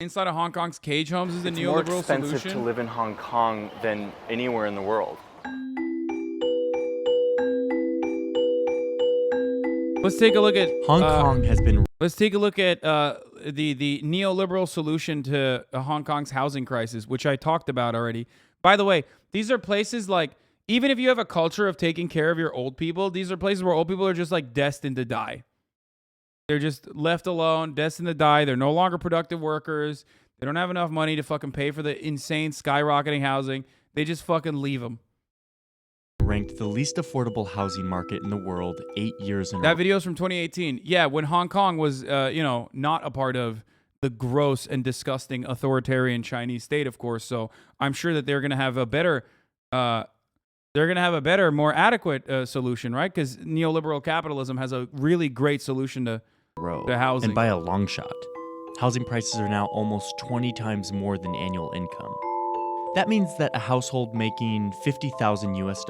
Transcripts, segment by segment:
Inside of Hong Kong's cage homes is the neoliberal more expensive solution. to live in Hong Kong than anywhere in the world. Let's take a look at Hong Kong has been. Let's take a look at the neoliberal solution to Hong Kong's housing crisis, which I talked about already. By the way, these are places like, even if you have a culture of taking care of your old people, these are places where old people are just like destined to die. They're just left alone, destined to die. They're no longer productive workers. They don't have enough money to fucking pay for the insane skyrocketing housing. They just fucking leave them. Ranked the least affordable housing market in the world 8 years in a row. That video's from 2018. Yeah, when Hong Kong was, not a part of the gross and disgusting authoritarian Chinese state, of course. So I'm sure that they're gonna have a better, more adequate solution, right? Because neoliberal capitalism has a really great solution to housing. And by a long shot. Housing prices are now almost 20 times more than annual income. That means that a household making $50,000 US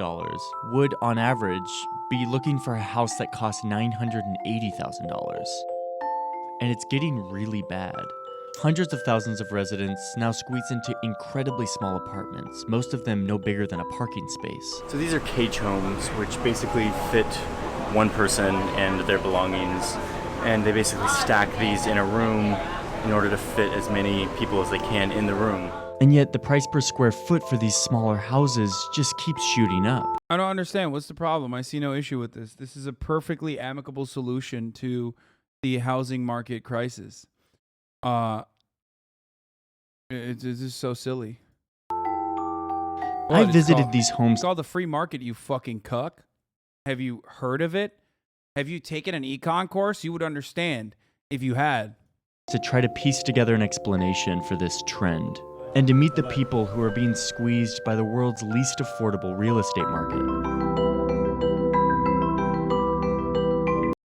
would, on average, be looking for a house that costs $980,000. And it's getting really bad. Hundreds of thousands of residents now squeeze into incredibly small apartments, most of them no bigger than a parking space. So these are cage homes, which basically fit one person and their belongings, and they basically stack these in a room in order to fit as many people as they can in the room. And yet the price per square foot for these smaller houses just keeps shooting up. I don't understand. What's the problem? I see no issue with this. This is a perfectly amicable solution to the housing market crisis. It's just so silly. I visited these homes. It's called the free market, you fucking cuck. Have you heard of it? Have you taken an econ course? You would understand if you had. To try to piece together an explanation for this trend, and to meet the people who are being squeezed by the world's least affordable real estate market.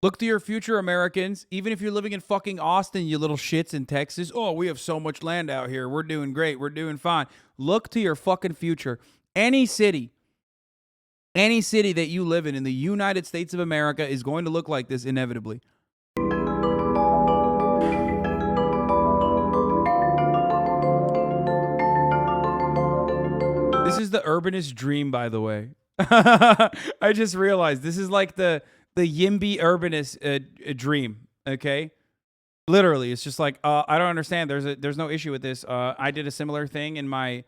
Look to your future, Americans. Even if you're living in fucking Austin, you little shits in Texas. Oh, we have so much land out here. We're doing great. We're doing fine. Look to your fucking future. Any city that you live in the United States of America is going to look like this inevitably. This is the urbanist dream, by the way. I just realized this is like the Yimby urbanist dream. Okay, literally, it's just like I don't understand. There's no issue with this. I did a similar thing in my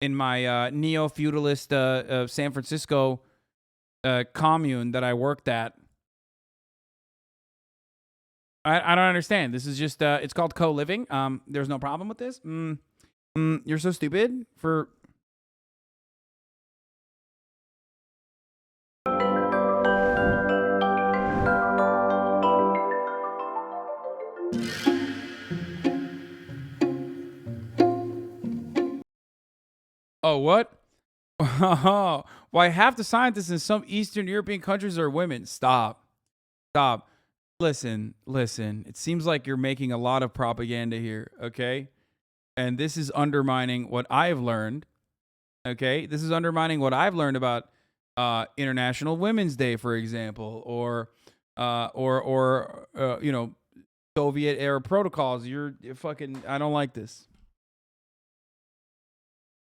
neo-feudalist San Francisco commune that I worked at. I don't understand. This is just it's called co-living. There's no problem with this. You're so stupid for. Oh, what? Why half the scientists in some Eastern European countries are women? Stop. Listen. It seems like you're making a lot of propaganda here, okay? And this is undermining what I've learned, okay? This is undermining what I've learned about International Women's Day, for example, or Soviet era protocols. You're fucking. I don't like this.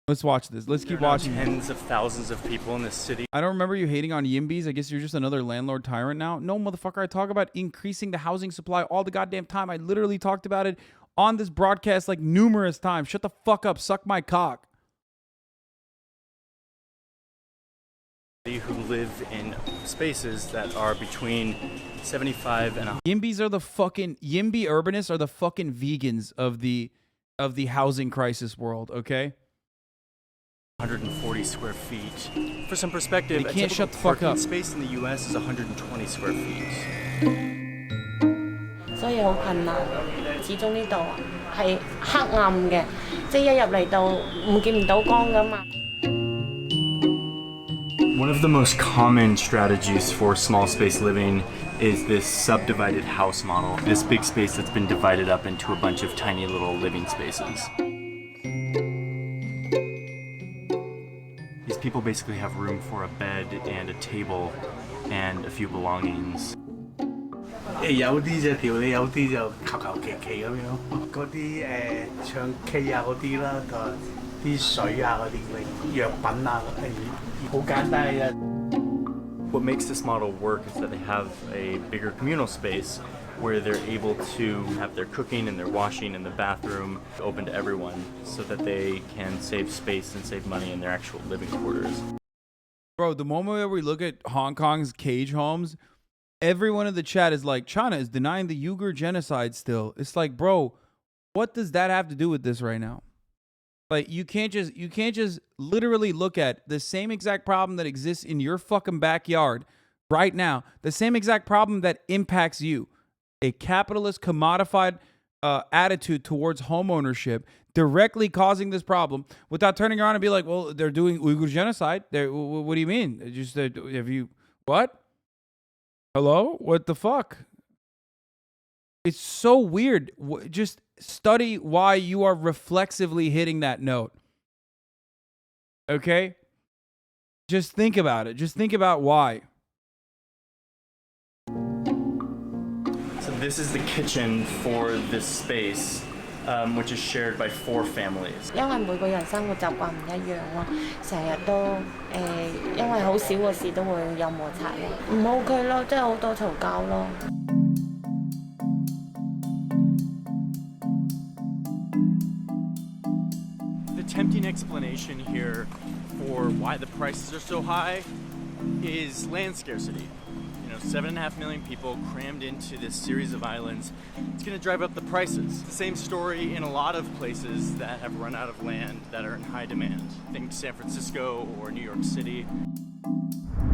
Let's watch this. Let's keep watching. Tens of thousands of people in this city. I don't remember you hating on Yimbys. I guess you're just another landlord tyrant now. No, motherfucker. I talk about increasing the housing supply all the goddamn time. I literally talked about it on this broadcast like numerous times. Shut the fuck up. Suck my cock. Who live in spaces that are between 75 and 100. Yimbys are the fucking Yimby urbanists are the fucking vegans of the housing crisis world. Okay. 140 square feet. For some perspective, they can't shut the fuck up. Space in the U.S. is 120 square feet. 所以好困難，始終呢度係黑暗嘅，即係一入嚟到見唔到光㗎嘛。One of the most common strategies for small space living is this subdivided house model. This big space that's been divided up into a bunch of tiny little living spaces. These people basically have room for a bed and a table and a few belongings. 有啲就條理，有啲就求求其其咁樣。嗰啲唱 K 啊嗰啲啦，同埋啲水啊嗰啲藥品啊，好簡單嘅。What makes this model work is that they have a bigger communal space where they're able to have their cooking and their washing in the bathroom open to everyone so that they can save space and save money in their actual living quarters. Bro, the moment that we look at Hong Kong's cage homes, everyone in the chat is like, China is denying the Uyghur genocide still. It's like, bro, what does that have to do with this right now? Like, you can't just literally look at the same exact problem that exists in your fucking backyard right now, the same exact problem that impacts you, a capitalist commodified attitude towards home ownership directly causing this problem, without turning around and be like, well, they're doing Uyghur genocide. What do you mean? Just have you what? Hello? What the fuck? It's so weird. Just study why you are reflexively hitting that note. Okay? Just think about it. Just think about why. So this is the kitchen for this space, which is shared by 4 families. 因為每個人生活習慣唔一樣咯，成日都因為好少個事都會有摩擦咯，唔 OK 咯，即係好多嘈交咯。The tempting explanation here for why the prices are so high is land scarcity. 7.5 million people crammed into this series of islands. It's going to drive up the prices. The same story in a lot of places that have run out of land that are in high demand. Think San Francisco or New York City.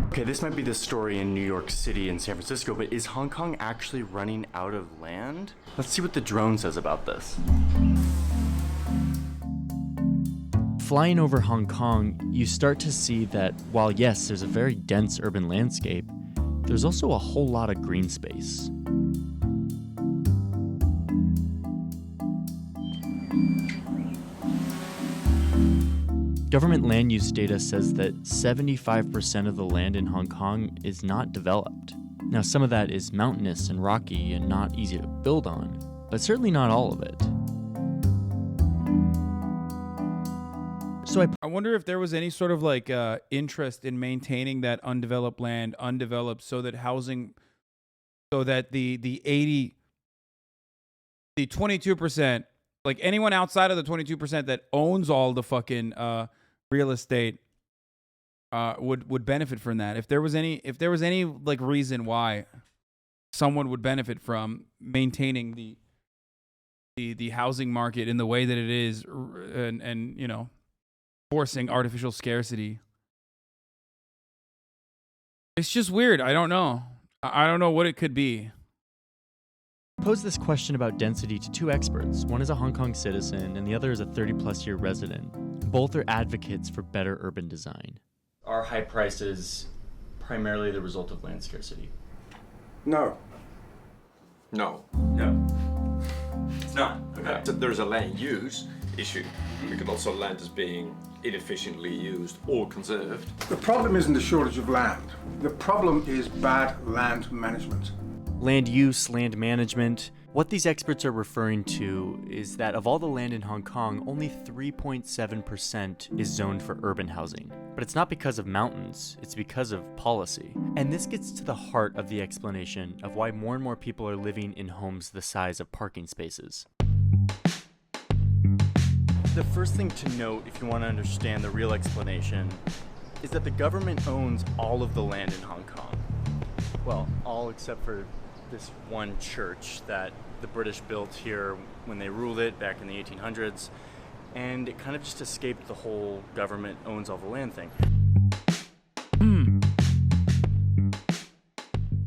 Okay, this might be the story in New York City and San Francisco, but is Hong Kong actually running out of land? Let's see what the drone says about this. Flying over Hong Kong, you start to see that while yes, there's a very dense urban landscape, there's also a whole lot of green space. Government land use data says that 75% of the land in Hong Kong is not developed. Now, some of that is mountainous and rocky and not easy to build on, but certainly not all of it. So I wonder if there was any sort of like interest in maintaining that undeveloped land undeveloped so that housing, so that the 22%, like anyone outside of the 22% that owns all the fucking real estate would benefit from that. If there was any like reason why someone would benefit from maintaining the housing market in the way that it is, and you know, forcing artificial scarcity. It's just weird. I don't know. I don't know what it could be. I posed this question about density to 2 experts. One is a Hong Kong citizen and the other is a 30-plus year resident. Both are advocates for better urban design. Are high prices primarily the result of land scarcity? No. No. It's not. Okay. So there's a land use issue. We could also land as being inefficiently used or conserved. The problem isn't a shortage of land. The problem is bad land management. Land use, land management. What these experts are referring to is that of all the land in Hong Kong, only 3.7% is zoned for urban housing. But it's not because of mountains, it's because of policy. And this gets to the heart of the explanation of why more and more people are living in homes the size of parking spaces. The first thing to note, if you want to understand the real explanation, is that the government owns all of the land in Hong Kong. Well, all except for this one church that the British built here when they ruled it back in the 1800s, and it kind of just escaped the whole government owns all the land thing.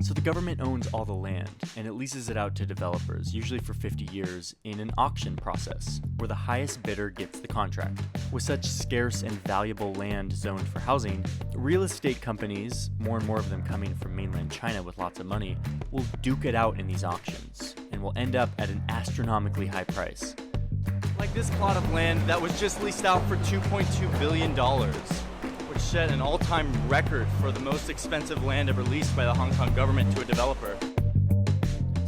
So the government owns all the land, and it leases it out to developers, usually for 50 years, in an auction process, where the highest bidder gets the contract. With such scarce and valuable land zoned for housing, real estate companies, more and more of them coming from mainland China with lots of money, will duke it out in these auctions, and will end up at an astronomically high price. Like this plot of land that was just leased out for $2.2 billion. Which set an all-time record for the most expensive land ever leased by the Hong Kong government to a developer.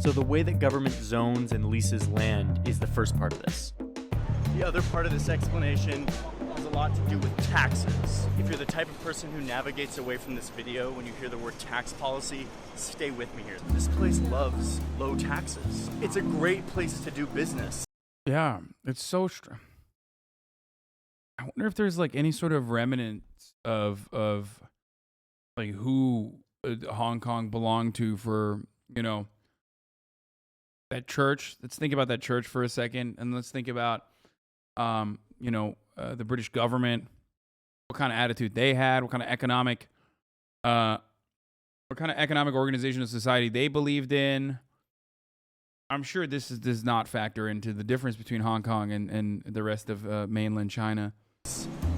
So the way that government zones and leases land is the first part of this. The other part of this explanation has a lot to do with taxes. If you're the type of person who navigates away from this video when you hear the word tax policy, stay with me here. This place loves low taxes. It's a great place to do business. Yeah, it's so I wonder if there's like any sort of remnants of like who Hong Kong belonged to for, you know, that church. Let's think about that church for a second, and let's think about you know, the British government, what kind of attitude they had, what kind of economic organization of society they believed in. I'm sure this does not factor into the difference between Hong Kong and the rest of mainland China.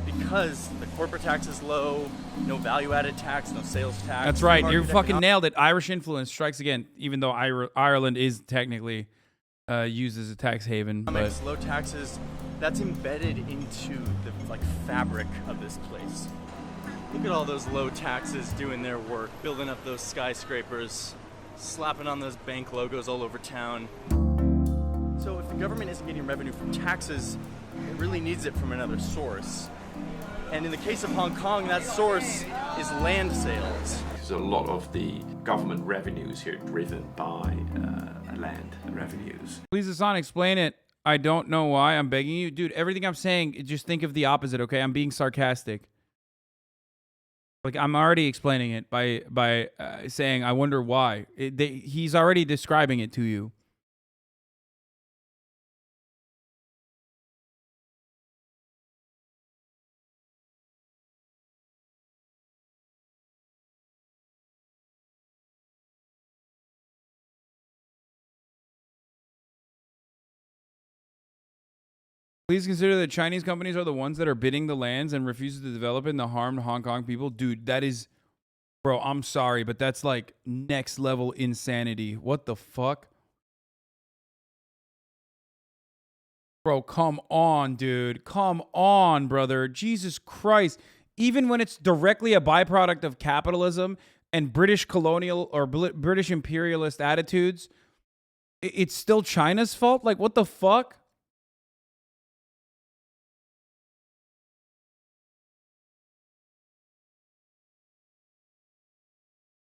Because the corporate tax is low, no value-added tax, no sales tax. That's right. You market fucking economics nailed it. Irish influence strikes again, even though Ireland is technically used as a tax haven. But low taxes, that's embedded into the fabric of this place. Look at all those low taxes doing their work, building up those skyscrapers, slapping on those bank logos all over town. So if the government isn't getting revenue from taxes, it really needs it from another source. And in the case of Hong Kong, that source is land sales. Because a lot of the government revenues here are driven by land revenues. please, Hasan, explain it. I don't know why. I'm begging you. Dude, everything I'm saying, just think of the opposite, okay? I'm being sarcastic. Like, I'm already explaining it by saying, I wonder why. He's already describing it to you. Please consider that Chinese companies are the ones that are bidding the lands and refuses to develop it and the harm to Hong Kong people. Dude, that is... Bro, I'm sorry, but that's like next level insanity. What the fuck? Bro, come on, dude. Come on, brother. Jesus Christ. Even when it's directly a byproduct of capitalism and British colonial or British imperialist attitudes, it's still China's fault? Like, what the fuck?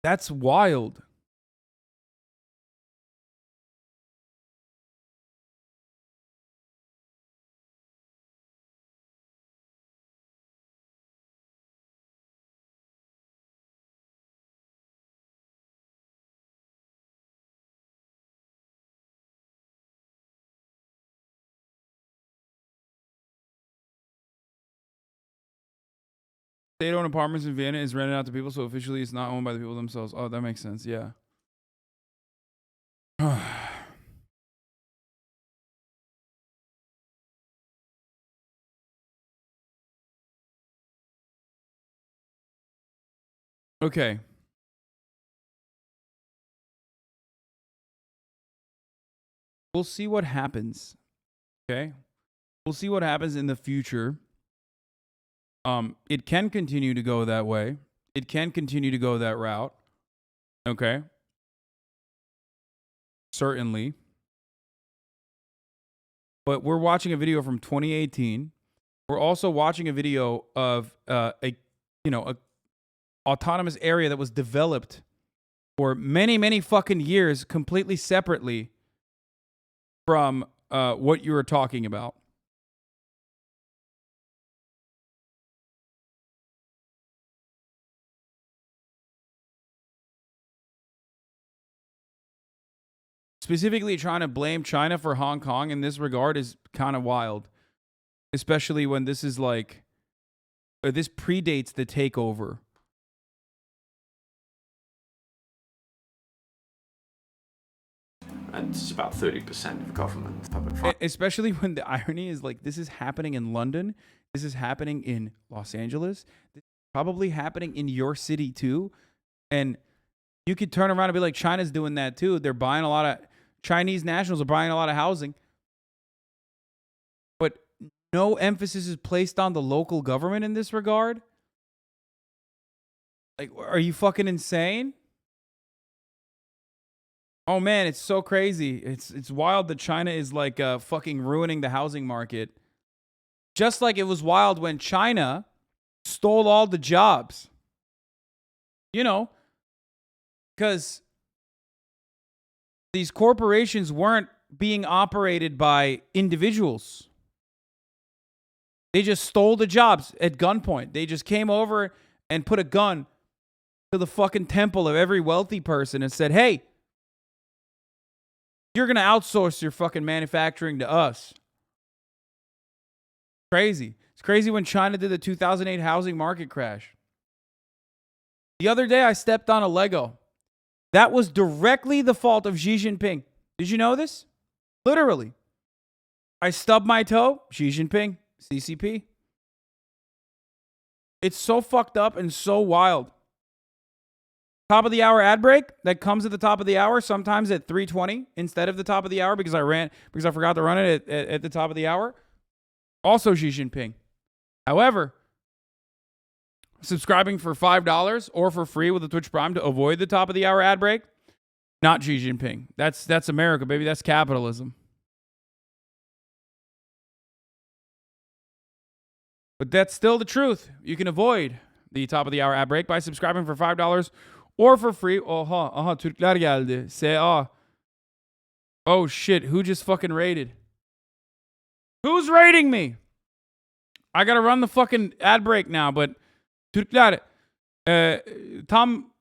That's wild. State-owned apartments in Vienna is rented out to people, so officially it's not owned by the people themselves. Oh, that makes sense. Yeah. Okay. We'll see what happens. Okay. We'll see what happens in the future. It can continue to go that way. It can continue to go that route. Okay. Certainly. But we're watching a video from 2018. We're also watching a video of a autonomous area that was developed for many, many fucking years completely separately from what you were talking about. Specifically trying to blame China for Hong Kong in this regard is kind of wild. Especially when this is like, this predates the takeover. And it's about 30% of government public finance. Especially when the irony is like, this is happening in London. This is happening in Los Angeles. This is probably happening in your city too. And you could turn around and be like, China's doing that too. They're buying a lot of, Chinese nationals are buying a lot of housing. But no emphasis is placed on the local government in this regard. Like, are you fucking insane? Oh man, it's so crazy. It's wild that China is like fucking ruining the housing market. Just like it was wild when China stole all the jobs. You know, because these corporations weren't being operated by individuals. They just stole the jobs at gunpoint. They just came over and put a gun to the fucking temple of every wealthy person and said, hey, you're going to outsource your fucking manufacturing to us. Crazy. It's crazy when China did the 2008 housing market crash. The other day, I stepped on a Lego. That was directly the fault of Xi Jinping. Did you know this? Literally. I stubbed my toe, Xi Jinping, CCP. It's so fucked up and so wild. Top of the hour ad break that comes at the top of the hour, sometimes at 3:20 instead of the top of the hour because I forgot to run it at the top of the hour. Also Xi Jinping. However, subscribing for $5 or for free with a Twitch Prime to avoid the top of the hour ad break, not Xi Jinping. That's America, baby. That's capitalism. But that's still the truth. You can avoid the top of the hour ad break by subscribing for $5 or for free. Aha, Türkler geldi. SA. Oh shit, who just fucking raided? Who's raiding me? I gotta run the fucking ad break now, but Türkler tam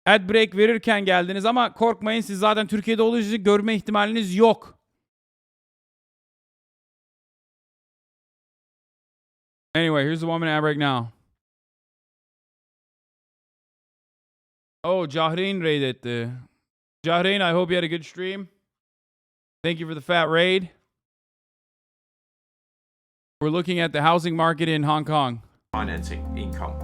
ad break verirken geldiniz ama korkmayın, siz zaten Türkiye'de olduğunuzu görme ihtimaliniz yok. Anyway, here's the 1 minute ad break now. Oh, Jahrein raided. Jahrein, I hope you had a good stream. Thank you for the fat raid. We're looking at the housing market in Hong Kong. Financing income.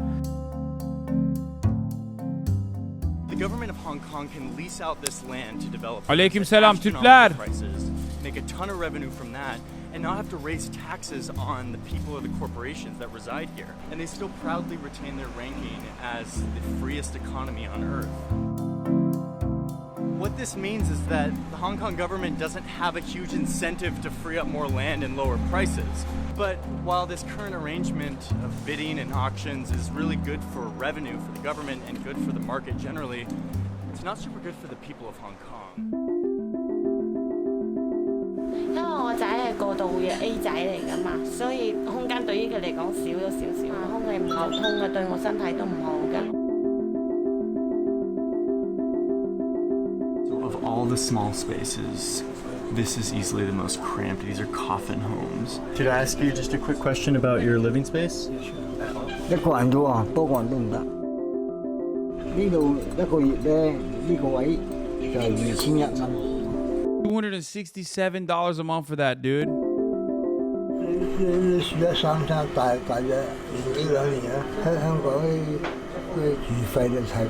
The government of Hong Kong can lease out this land to develop Aleyküm selam astronomical Türkler. prices, make a ton of revenue from that, and not have to raise taxes on the people or the corporations that reside here. And they still proudly retain their ranking as the freest economy on earth. What this means is that the Hong Kong government doesn't have a huge incentive to free up more land and lower prices. But while this current arrangement of bidding and auctions is really good for revenue for the government and good for the market generally, it's not super good for the people of Hong Kong. 因為我仔係過渡嘅 A 仔嚟㗎嘛，所以空間對於佢嚟講少咗少少，空氣唔流通嘅，對我身體都唔好㗎。So of all the small spaces, this is easily the most cramped. These are coffin homes. Could I ask you just a quick question about your living space? 一個人啫喎，多個人都唔得。呢度一個月咧，呢個位就係2100蚊。$267 a month for that, dude. 你住咗大約年幾兩年啊？香港啲住費都太貴。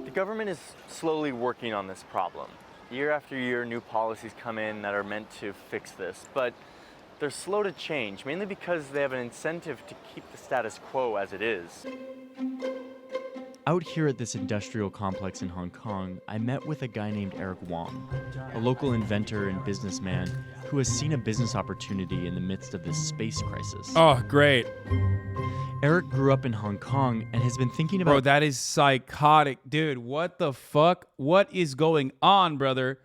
The government is slowly working on this problem. Year after year, new policies come in that are meant to fix this, but they're slow to change, mainly because they have an incentive to keep the status quo as it is. Out here at this industrial complex in Hong Kong, I met with a guy named Eric Wong, a local inventor and businessman who has seen a business opportunity in the midst of this space crisis. Oh, great. Eric grew up in Hong Kong and has been thinking about... Bro, that is psychotic. Dude, what the fuck? What is going on, brother?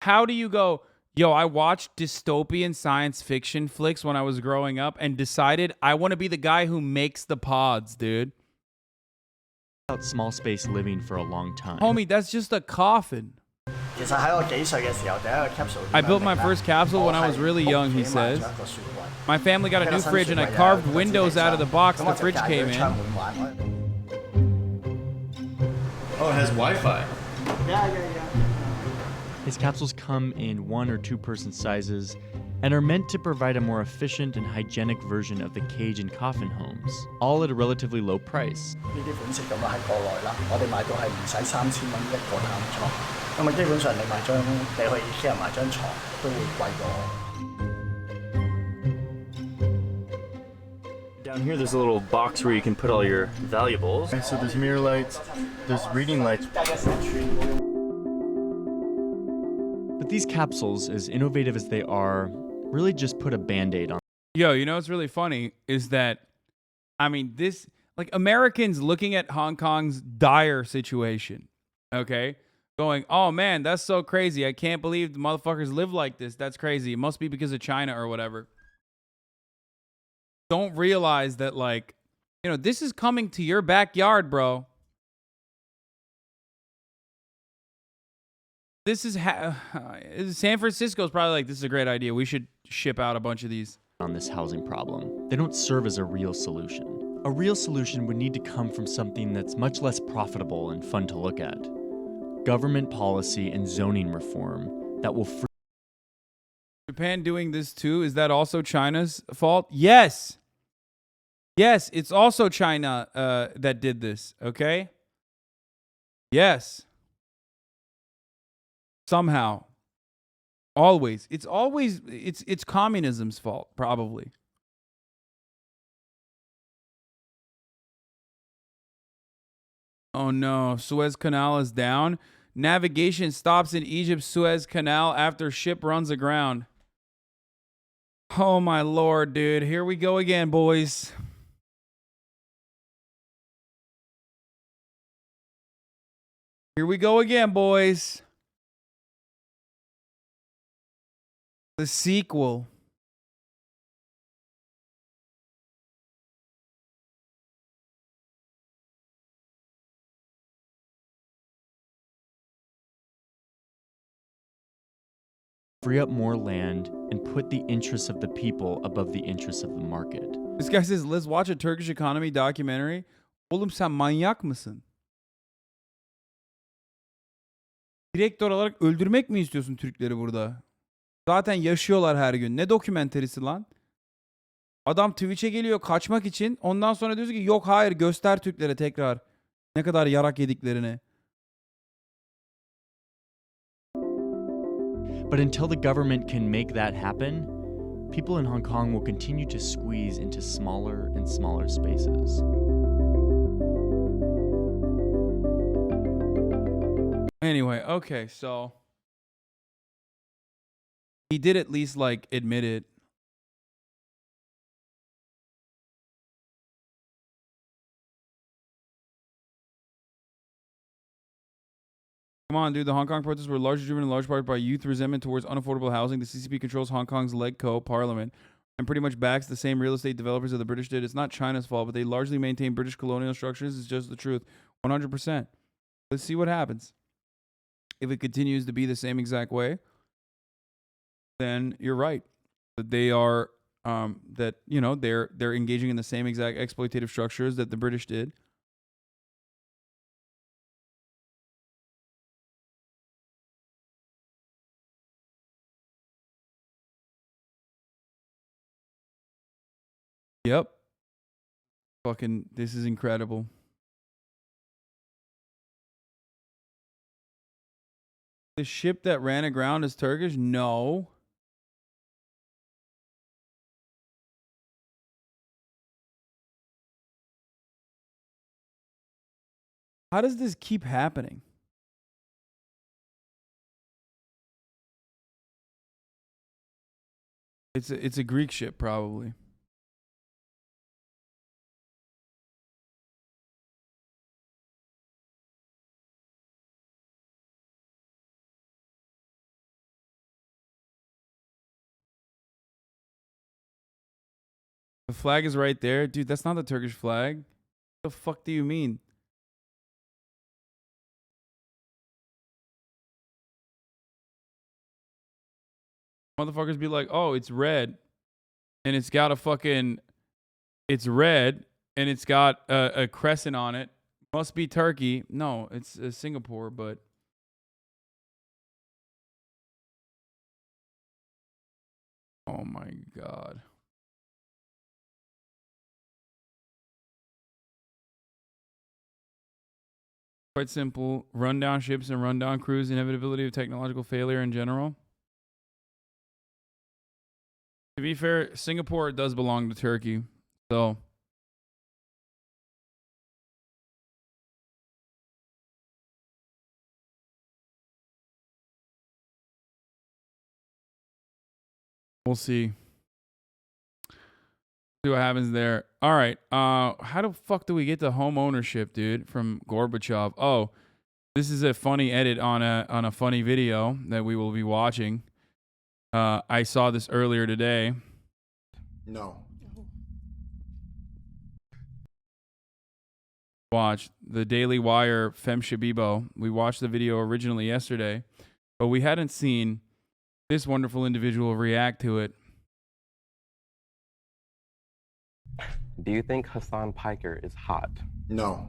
How do you go, yo, I watched dystopian science fiction flicks when I was growing up and decided I want to be the guy who makes the pods, dude. About small space living for a long time. Homie, that's just a coffin. 其實喺我幾歲嘅時候，第一個 capsule I built my first capsule when I was really young, he says. My family got a new fridge and I carved windows out of the box the fridge came in. Oh, it has Wi-Fi. His capsules come in 1 or 2 person sizes and are meant to provide a more efficient and hygienic version of the cage and coffin homes, all at a relatively low price. 呢啲款式咁啊喺國內啦，我哋買到係唔使3000蚊一個擔床，因為基本上你去 IKEA 買張床都會貴過。Down here, there's a little box where you can put all your valuables. Okay, so there's mirror lights, there's reading lights. But these capsules, as innovative as they are, really just put a band-aid on. Yo, you know what's really funny is that, I mean, this, like, Americans looking at Hong Kong's dire situation, okay? Going, oh man, that's so crazy. I can't believe the motherfuckers live like this. That's crazy. It must be because of China or whatever. Don't realize that, like, you know, this is coming to your backyard, bro. This is San Francisco's probably like, this is a great idea. We should ship out a bunch of these. On this housing problem. They don't serve as a real solution. A real solution would need to come from something that's much less profitable and fun to look at. Government policy and zoning reform that will free. Japan doing this too? Is that also China's fault? Yes. Yes, it's also China that did this, okay? Yes. Somehow. Always. It's communism's fault, probably. Oh no, Suez Canal is down. Navigation stops in Egypt's Suez Canal after ship runs aground. Oh my lord, dude. Here we go again, boys. Here we go again, boys. The sequel. Free up more land and put the interests of the people above the interests of the market. This guy says, let's watch a Turkish economy documentary. Oğlum sen manyak mısın? Direktör olarak öldürmek mi istiyorsun Türkleri burada? Zaten yaşıyorlar her gün. Ne dokümenterisi lan? Adam Twitch'e geliyor kaçmak için. Ondan sonra diyorsun ki yok hayır göster Türklere tekrar. Ne kadar yarak yediklerini. But until the government can make that happen, people in Hong Kong will continue to squeeze into smaller and smaller spaces. Anyway, okay, so he did at least like admit it. Come on, dude. The Hong Kong protests were largely driven in large part by youth resentment towards unaffordable housing. The CCP controls Hong Kong's LegCo parliament and pretty much backs the same real estate developers that the British did. It's not China's fault, but they largely maintain British colonial structures. It's just the truth. 100%. Let's see what happens. If it continues to be the same exact way, then you're right. That they are, that, you know, they're engaging in the same exact exploitative structures that the British did. Yep. Fucking, this is incredible. The ship that ran aground is Turkish? No. How does this keep happening? It's a Greek ship, probably. The flag is right there. Dude, that's not the Turkish flag. What the fuck do you mean? Motherfuckers be like, oh, it's red. And it's got a fucking... It's red. And it's got a crescent on it. Must be Turkey. No, it's Singapore, but... Oh my god. Quite simple. Rundown ships and rundown crews, inevitability of technological failure in general. To be fair, Singapore does belong to Turkey. So We'll see. See what happens there. All right. How the fuck do we get to home ownership, dude? From Gorbachev. Oh, this is a funny edit on a funny video that we will be watching. I saw this earlier today. No. Watch the Daily Wire Fem Shabibo. We watched the video originally yesterday, but we hadn't seen this wonderful individual react to it. Do you think Hasan Piker is hot? No.